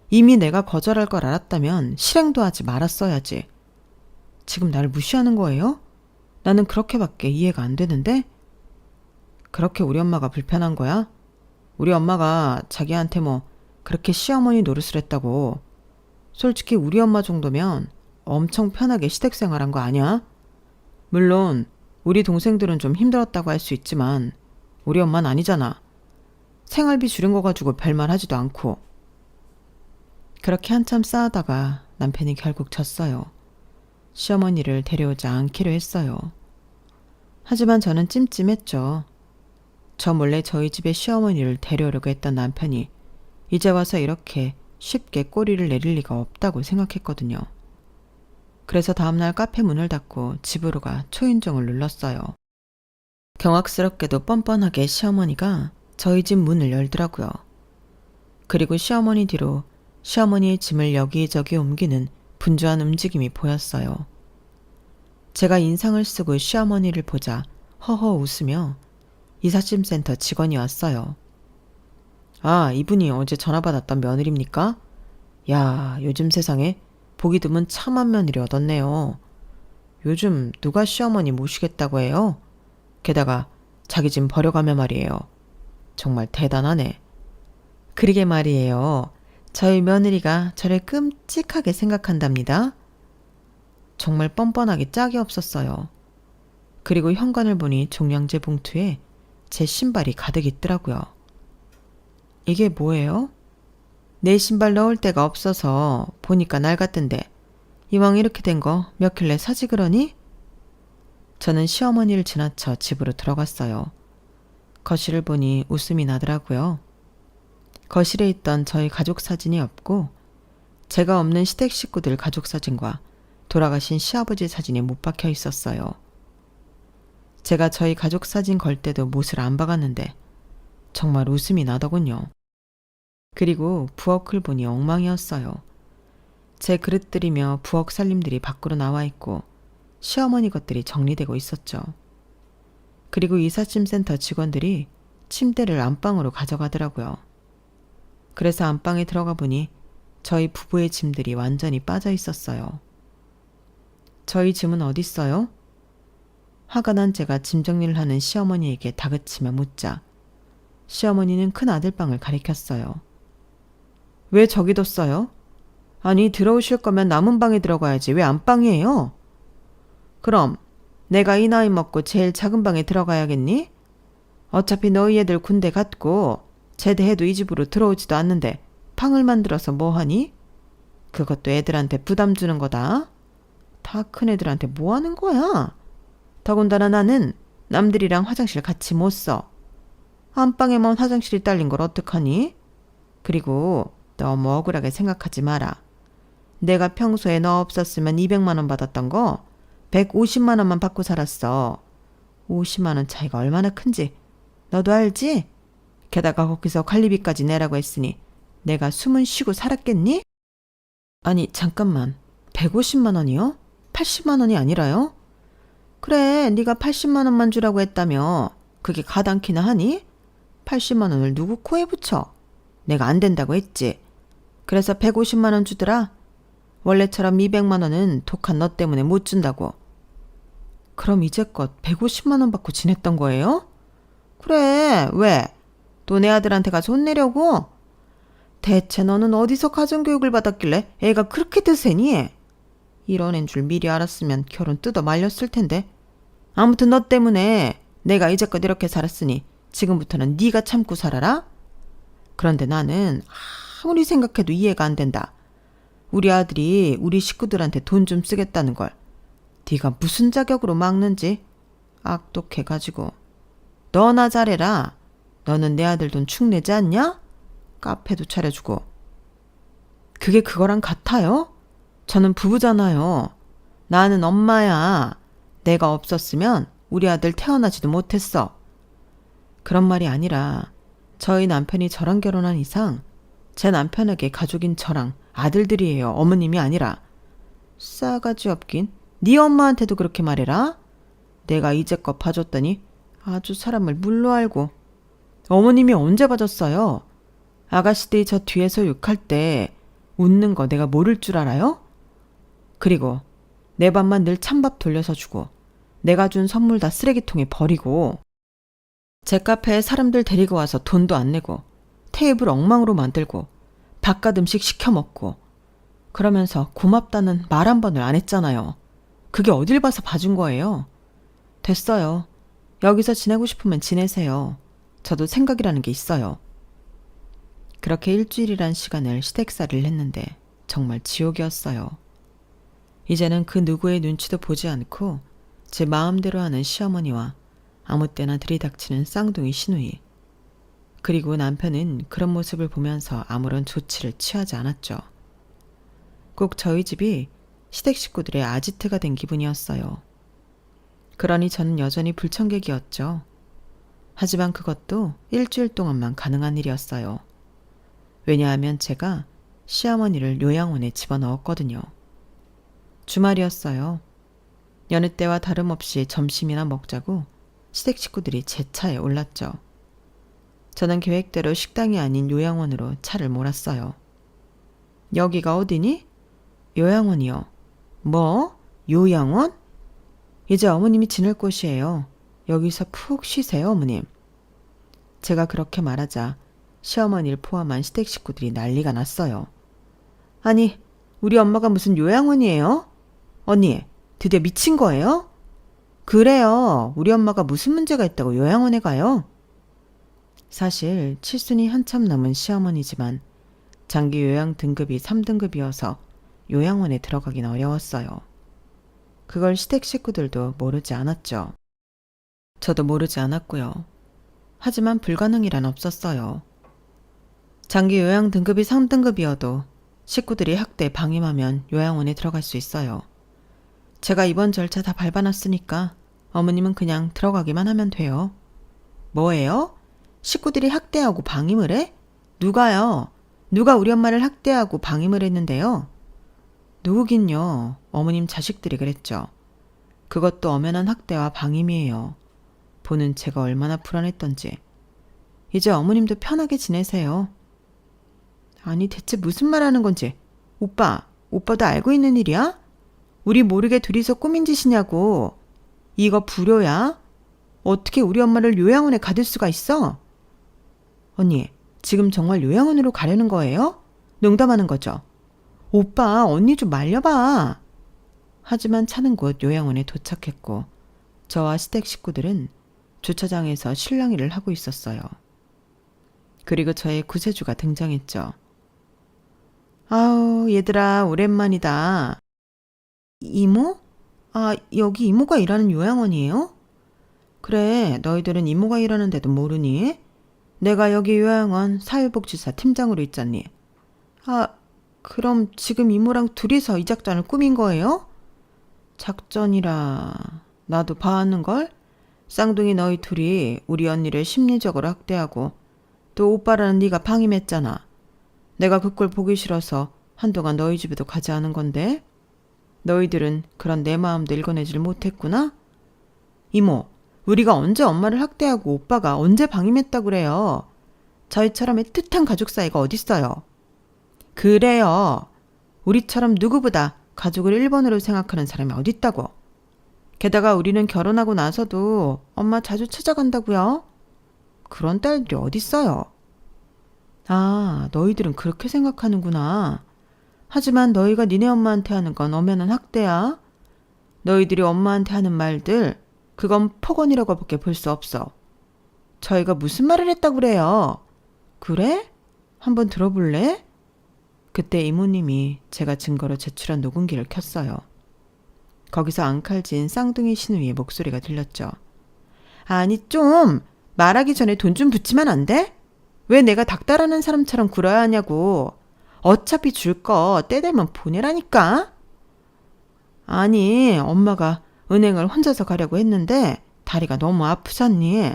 이미 내가 거절할 걸 알았다면 실행도 하지 말았어야지. 지금 날 무시하는 거예요? 나는 그렇게밖에 이해가 안 되는데? 그렇게 우리 엄마가 불편한 거야? 우리 엄마가 자기한테 뭐 그렇게 시어머니 노릇을 했다고. 솔직히 우리 엄마 정도면 엄청 편하게 시댁생활한 거 아니야? 물론 우리 동생들은 좀 힘들었다고 할 수 있지만 우리 엄마는 아니잖아. 생활비 줄인 거 가지고 별말 하지도 않고. 그렇게 한참 싸우다가 남편이 결국 졌어요. 시어머니를 데려오지 않기로 했어요. 하지만 저는 찜찜했죠. 저 몰래 저희 집에 시어머니를 데려오려고 했던 남편이 이제 와서 이렇게 쉽게 꼬리를 내릴 리가 없다고 생각했거든요. 그래서 다음날 카페 문을 닫고 집으로 가 초인종을 눌렀어요. 경악스럽게도 뻔뻔하게 시어머니가 저희 집 문을 열더라고요. 그리고 시어머니 뒤로 시어머니의 짐을 여기저기 옮기는 분주한 움직임이 보였어요. 제가 인상을 쓰고 시어머니를 보자 허허 웃으며 이삿짐센터 직원이 왔어요. 아, 이분이 어제 전화 받았던 며느리입니까? 야, 요즘 세상에 보기 드문 참한 며느리 얻었네요. 요즘 누가 시어머니 모시겠다고 해요? 게다가 자기 짐 버려가며 말이에요. 정말 대단하네. 그러게 말이에요. 저희 며느리가 저를 끔찍하게 생각한답니다. 정말 뻔뻔하게 짝이 없었어요. 그리고 현관을 보니 종량제 봉투에 제 신발이 가득 있더라고요. 이게 뭐예요? 내 신발 넣을 데가 없어서 보니까 낡았던데 이왕 이렇게 된 거 몇 킬레 사지 그러니? 저는 시어머니를 지나쳐 집으로 들어갔어요. 거실을 보니 웃음이 나더라고요. 거실에 있던 저희 가족 사진이 없고 제가 없는 시댁 식구들 가족 사진과 돌아가신 시아버지 사진이 못 박혀 있었어요. 제가 저희 가족 사진 걸 때도 못을 안 박았는데 정말 웃음이 나더군요. 그리고 부엌을 보니 엉망이었어요. 제 그릇들이며 부엌 살림들이 밖으로 나와 있고 시어머니 것들이 정리되고 있었죠. 그리고 이삿짐센터 직원들이 침대를 안방으로 가져가더라고요. 그래서 안방에 들어가 보니 저희 부부의 짐들이 완전히 빠져 있었어요. 저희 짐은 어디 있어요? 화가 난 제가 짐 정리를 하는 시어머니에게 다그치며 묻자 시어머니는 큰 아들 방을 가리켰어요. 왜 저기 뒀어요? 아니 들어오실 거면 남은 방에 들어가야지 왜 안방이에요? 그럼 내가 이 나이 먹고 제일 작은 방에 들어가야겠니? 어차피 너희 애들 군대 갔고 제대해도 이 집으로 들어오지도 않는데 방을 만들어서 뭐하니? 그것도 애들한테 부담 주는 거다. 다 큰 애들한테 뭐 하는 거야? 더군다나 나는 남들이랑 화장실 같이 못 써. 안방에만 화장실이 딸린 걸 어떡하니? 그리고 너무 억울하게 생각하지 마라. 내가 평소에 너 없었으면 200만 원 받았던 거 150만 원만 받고 살았어. 50만 원 차이가 얼마나 큰지 너도 알지? 게다가 거기서 관리비까지 내라고 했으니 내가 숨은 쉬고 살았겠니? 아니 잠깐만, 150만 원이요? 80만 원이 아니라요? 그래, 네가 80만 원만 주라고 했다며. 그게 가당키나 하니? 80만 원을 누구 코에 붙여? 내가 안 된다고 했지. 그래서 150만 원 주더라. 원래처럼 200만 원은 독한 너 때문에 못 준다고. 그럼 이제껏 150만 원 받고 지냈던 거예요? 그래, 왜? 또 내 아들한테 가서 혼내려고? 대체 너는 어디서 가정교육을 받았길래 애가 그렇게 드세니? 이런 앤 줄 미리 알았으면 결혼 뜯어 말렸을 텐데. 아무튼 너 때문에 내가 이제껏 이렇게 살았으니 지금부터는 네가 참고 살아라. 그런데 나는 아무리 생각해도 이해가 안 된다. 우리 아들이 우리 식구들한테 돈 좀 쓰겠다는 걸 네가 무슨 자격으로 막는지 악독해가지고. 너나 잘해라. 너는 내 아들 돈 축 내지 않냐? 카페도 차려주고. 그게 그거랑 같아요? 저는 부부잖아요. 나는 엄마야. 내가 없었으면 우리 아들 태어나지도 못했어. 그런 말이 아니라 저희 남편이 저랑 결혼한 이상 제 남편에게 가족인 저랑 아들들이에요. 어머님이 아니라. 싸가지 없긴. 네 엄마한테도 그렇게 말해라. 내가 이제껏 봐줬더니 아주 사람을 물로 알고. 어머님이 언제 봐줬어요? 아가씨들이 저 뒤에서 욕할 때 웃는 거 내가 모를 줄 알아요? 그리고 내 밥만 늘 찬밥 돌려서 주고 내가 준 선물 다 쓰레기통에 버리고 제 카페에 사람들 데리고 와서 돈도 안 내고 테이블 엉망으로 만들고 바깥 음식 시켜 먹고 그러면서 고맙다는 말 한 번을 안 했잖아요. 그게 어딜 봐서 봐준 거예요. 됐어요. 여기서 지내고 싶으면 지내세요. 저도 생각이라는 게 있어요. 그렇게 일주일이란 시간을 시댁살이를 했는데 정말 지옥이었어요. 이제는 그 누구의 눈치도 보지 않고 제 마음대로 하는 시어머니와 아무 때나 들이닥치는 쌍둥이 시누이. 그리고 남편은 그런 모습을 보면서 아무런 조치를 취하지 않았죠. 꼭 저희 집이 시댁 식구들의 아지트가 된 기분이었어요. 그러니 저는 여전히 불청객이었죠. 하지만 그것도 일주일 동안만 가능한 일이었어요. 왜냐하면 제가 시어머니를 요양원에 집어넣었거든요. 주말이었어요. 여느 때와 다름없이 점심이나 먹자고 시댁 식구들이 제 차에 올랐죠. 저는 계획대로 식당이 아닌 요양원으로 차를 몰았어요. 여기가 어디니? 요양원이요. 뭐? 요양원? 이제 어머님이 지낼 곳이에요. 여기서 푹 쉬세요, 어머님. 제가 그렇게 말하자 시어머니를 포함한 시댁 식구들이 난리가 났어요. 아니, 우리 엄마가 무슨 요양원이에요? 언니, 드디어 미친 거예요? 그래요. 우리 엄마가 무슨 문제가 있다고 요양원에 가요? 사실 칠순이 한참 남은 시어머니지만 장기 요양 등급이 3등급이어서 요양원에 들어가긴 어려웠어요. 그걸 시댁 식구들도 모르지 않았죠. 저도 모르지 않았고요. 하지만 불가능이란 없었어요. 장기 요양 등급이 3등급이어도 식구들이 학대 방임하면 요양원에 들어갈 수 있어요. 제가 이번 절차 다 밟아놨으니까 어머님은 그냥 들어가기만 하면 돼요. 뭐예요? 식구들이 학대하고 방임을 해? 누가요? 누가 우리 엄마를 학대하고 방임을 했는데요? 누구긴요. 어머님 자식들이 그랬죠. 그것도 엄연한 학대와 방임이에요. 보는 제가 얼마나 불안했던지. 이제 어머님도 편하게 지내세요. 아니 대체 무슨 말 하는 건지. 오빠도 알고 있는 일이야? 우리 모르게 둘이서 꾸민 짓이냐고. 이거 불효야? 어떻게 우리 엄마를 요양원에 가둘 수가 있어? 언니, 지금 정말 요양원으로 가려는 거예요? 농담하는 거죠? 오빠, 언니 좀 말려봐. 하지만 차는 곧 요양원에 도착했고 저와 시댁 식구들은 주차장에서 실랑이를 하고 있었어요. 그리고 저의 구세주가 등장했죠. 아우, 얘들아, 오랜만이다. 이모? 아, 여기 이모가 일하는 요양원이에요? 그래, 너희들은 이모가 일하는데도 모르니? 내가 여기 요양원 사회복지사 팀장으로 있잖니. 아, 그럼 지금 이모랑 둘이서 이 작전을 꾸민 거예요? 작전이라 나도 봐왔는걸? 쌍둥이 너희 둘이 우리 언니를 심리적으로 학대하고 또 오빠라는 네가 방임했잖아. 내가 그 꼴 보기 싫어서 한동안 너희 집에도 가지 않은 건데 너희들은 그런 내 마음도 읽어내질 못했구나? 이모, 우리가 언제 엄마를 학대하고 오빠가 언제 방임했다고 그래요? 저희처럼 애틋한 가족 사이가 어딨어요? 그래요. 우리처럼 누구보다 가족을 1번으로 생각하는 사람이 어딨다고. 게다가 우리는 결혼하고 나서도 엄마 자주 찾아간다고요? 그런 딸들이 어딨어요? 아, 너희들은 그렇게 생각하는구나. 하지만 너희가 니네 엄마한테 하는 건 엄연한 학대야. 너희들이 엄마한테 하는 말들, 그건 폭언이라고밖에 볼 수 없어. 저희가 무슨 말을 했다고 그래요? 그래? 한번 들어볼래? 그때 이모님이 제가 증거로 제출한 녹음기를 켰어요. 거기서 앙칼진 쌍둥이 시누이의 목소리가 들렸죠. 아니 좀 말하기 전에 돈 좀 붙이면 안 돼? 왜 내가 닥달하는 사람처럼 굴어야 하냐고. 어차피 줄 거 때 되면 보내라니까. 아니 엄마가 은행을 혼자서 가려고 했는데 다리가 너무 아프잖니.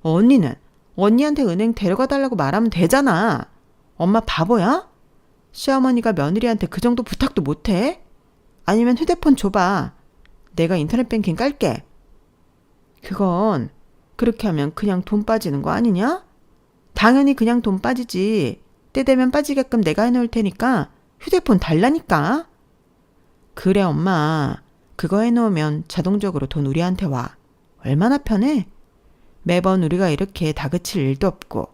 언니는 언니한테 은행 데려가 달라고 말하면 되잖아. 엄마 바보야? 시어머니가 며느리한테 그 정도 부탁도 못해? 아니면 휴대폰 줘봐. 내가 인터넷 뱅킹 깔게. 그건 그렇게 하면 그냥 돈 빠지는 거 아니냐? 당연히 그냥 돈 빠지지. 때 되면 빠지게끔 내가 해놓을 테니까 휴대폰 달라니까. 그래 엄마. 그거 해놓으면 자동적으로 돈 우리한테 와. 얼마나 편해? 매번 우리가 이렇게 다그칠 일도 없고.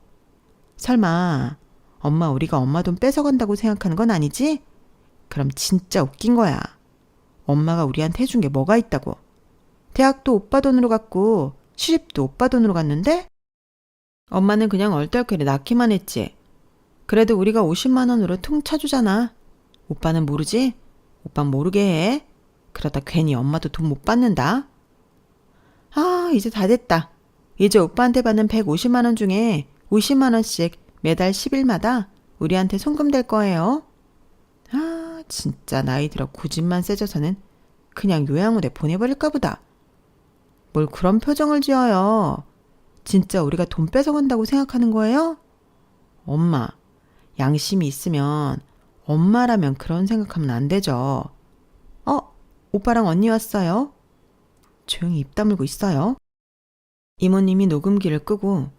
설마 엄마 우리가 엄마 돈 뺏어간다고 생각하는 건 아니지? 그럼 진짜 웃긴 거야. 엄마가 우리한테 해준 게 뭐가 있다고. 대학도 오빠 돈으로 갔고 시집도 오빠 돈으로 갔는데 엄마는 그냥 얼떨결에 낳기만 했지. 그래도 우리가 50만 원으로 퉁 쳐주잖아. 오빠는 모르지? 오빠는 모르게 해. 그러다 괜히 엄마도 돈 못 받는다. 아, 이제 다 됐다. 이제 오빠한테 받는 150만 원 중에 50만 원씩 매달 10일마다 우리한테 송금될 거예요. 아, 진짜 나이 들어 고집만 세져서는 그냥 요양원에 보내버릴까 보다. 뭘 그런 표정을 지어요. 진짜 우리가 돈 뺏어간다고 생각하는 거예요? 엄마, 양심이 있으면 엄마라면 그런 생각하면 안 되죠. 오빠랑 언니 왔어요. 조용히 입 다물고 있어요. 이모님이 녹음기를 끄고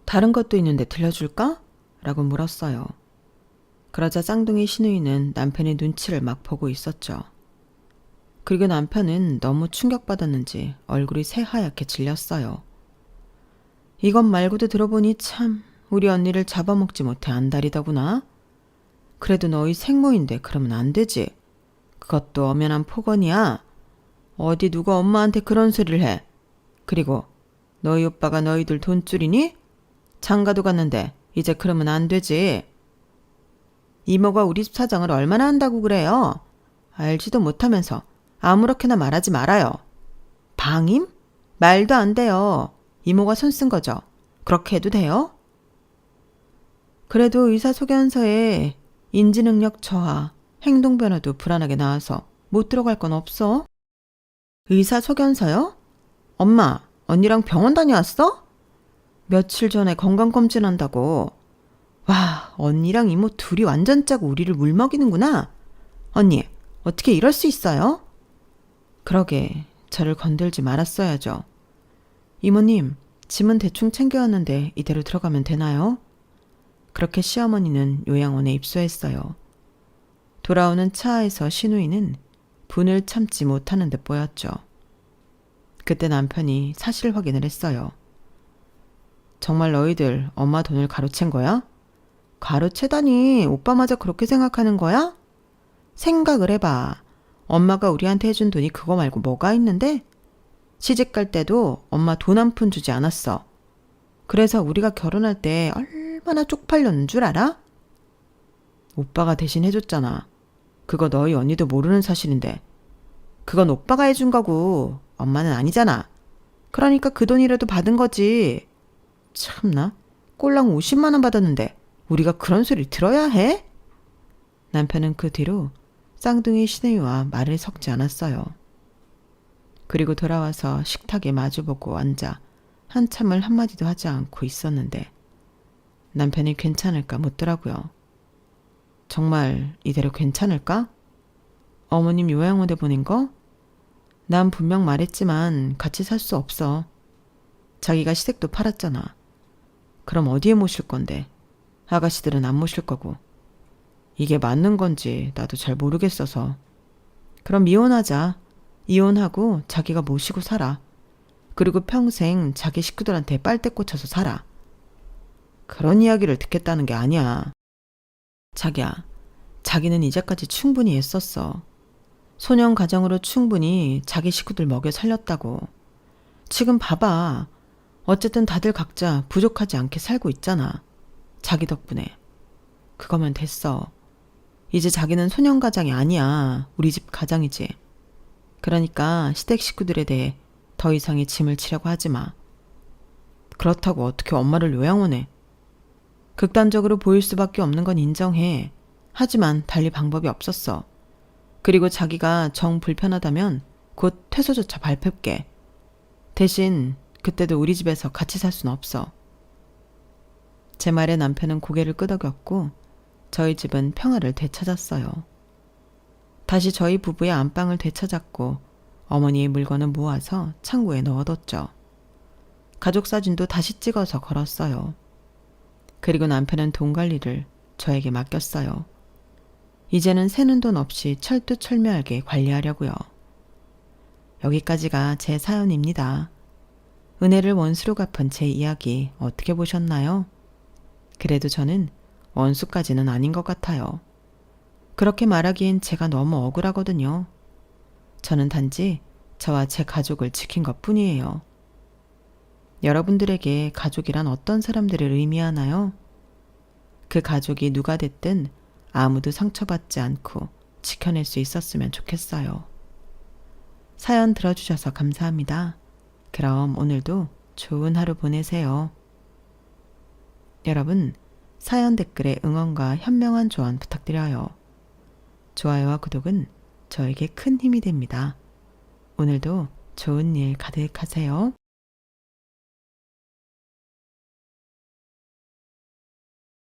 다른 것도 있는데 들려줄까? 라고 물었어요. 그러자 쌍둥이 시누이는 남편의 눈치를 막 보고 있었죠. 그리고 남편은 너무 충격받았는지 얼굴이 새하얗게 질렸어요. 이것 말고도 들어보니 참 우리 언니를 잡아먹지 못해 안달이더구나. 그래도 너희 생모인데 그러면 안 되지. 그것도 엄연한 폭언이야. 어디 누가 엄마한테 그런 소리를 해. 그리고 너희 오빠가 너희들 돈줄이니? 장가도 갔는데 이제 그러면 안 되지. 이모가 우리 집 사정을 얼마나 한다고 그래요. 알지도 못하면서 아무렇게나 말하지 말아요. 방임? 말도 안 돼요. 이모가 손 쓴 거죠. 그렇게 해도 돼요? 그래도 의사소견서에 인지능력 저하, 행동변화도 불안하게 나와서 못 들어갈 건 없어? 의사소견서요? 엄마, 언니랑 병원 다녀왔어? 며칠 전에 건강검진한다고. 와, 언니랑 이모 둘이 완전 짜고 우리를 물먹이는구나. 언니, 어떻게 이럴 수 있어요? 그러게, 저를 건들지 말았어야죠. 이모님, 짐은 대충 챙겨왔는데 이대로 들어가면 되나요? 그렇게 시어머니는 요양원에 입소했어요. 돌아오는 차에서 시누이는 분을 참지 못하는 듯 보였죠. 그때 남편이 사실 확인을 했어요. 정말 너희들 엄마 돈을 가로챈 거야? 가로채다니 오빠마저 그렇게 생각하는 거야? 생각을 해봐. 엄마가 우리한테 해준 돈이 그거 말고 뭐가 있는데? 시집 갈 때도 엄마 돈 한 푼 주지 않았어. 그래서 우리가 결혼할 때 얼마나 쪽팔렸는 줄 알아? 오빠가 대신 해줬잖아. 그거 너희 언니도 모르는 사실인데. 그건 오빠가 해준 거고 엄마는 아니잖아. 그러니까 그 돈이라도 받은 거지. 참나, 꼴랑 50만 원 받았는데 우리가 그런 소리 들어야 해? 남편은 그 뒤로 쌍둥이 시누이와 말을 섞지 않았어요. 그리고 돌아와서 식탁에 마주보고 앉아 한참을 한마디도 하지 않고 있었는데 남편이 괜찮을까 묻더라고요. 정말 이대로 괜찮을까? 어머님 요양원에 보낸 거? 난 분명 말했지만 같이 살 수 없어. 자기가 시댁도 팔았잖아. 그럼 어디에 모실 건데? 아가씨들은 안 모실 거고. 이게 맞는 건지 나도 잘 모르겠어서. 그럼 이혼하자. 이혼하고 자기가 모시고 살아. 그리고 평생 자기 식구들한테 빨대 꽂혀서 살아. 그런 이야기를 듣겠다는 게 아니야. 자기야, 자기는 이제까지 충분히 애썼어. 소년 가정으로 충분히 자기 식구들 먹여 살렸다고. 지금 봐봐. 어쨌든 다들 각자 부족하지 않게 살고 있잖아. 자기 덕분에. 그거면 됐어. 이제 자기는 소년 가장이 아니야. 우리 집 가장이지. 그러니까 시댁 식구들에 대해 더 이상의 짐을 지려고 하지 마. 그렇다고 어떻게 엄마를 요양원에. 극단적으로 보일 수밖에 없는 건 인정해. 하지만 달리 방법이 없었어. 그리고 자기가 정 불편하다면 곧 퇴소조차 밟을게. 대신 그때도 우리 집에서 같이 살 순 없어. 제 말에 남편은 고개를 끄덕였고 저희 집은 평화를 되찾았어요. 다시 저희 부부의 안방을 되찾았고 어머니의 물건을 모아서 창고에 넣어뒀죠. 가족 사진도 다시 찍어서 걸었어요. 그리고 남편은 돈 관리를 저에게 맡겼어요. 이제는 새는 돈 없이 철두철미하게 관리하려고요. 여기까지가 제 사연입니다. 은혜를 원수로 갚은 제 이야기 어떻게 보셨나요? 그래도 저는 원수까지는 아닌 것 같아요. 그렇게 말하기엔 제가 너무 억울하거든요. 저는 단지 저와 제 가족을 지킨 것 뿐이에요. 여러분들에게 가족이란 어떤 사람들을 의미하나요? 그 가족이 누가 됐든 아무도 상처받지 않고 지켜낼 수 있었으면 좋겠어요. 사연 들어주셔서 감사합니다. 그럼 오늘도 좋은 하루 보내세요. 여러분, 사연 댓글에 응원과 현명한 조언 부탁드려요. 좋아요와 구독은 저에게 큰 힘이 됩니다. 오늘도 좋은 일 가득하세요.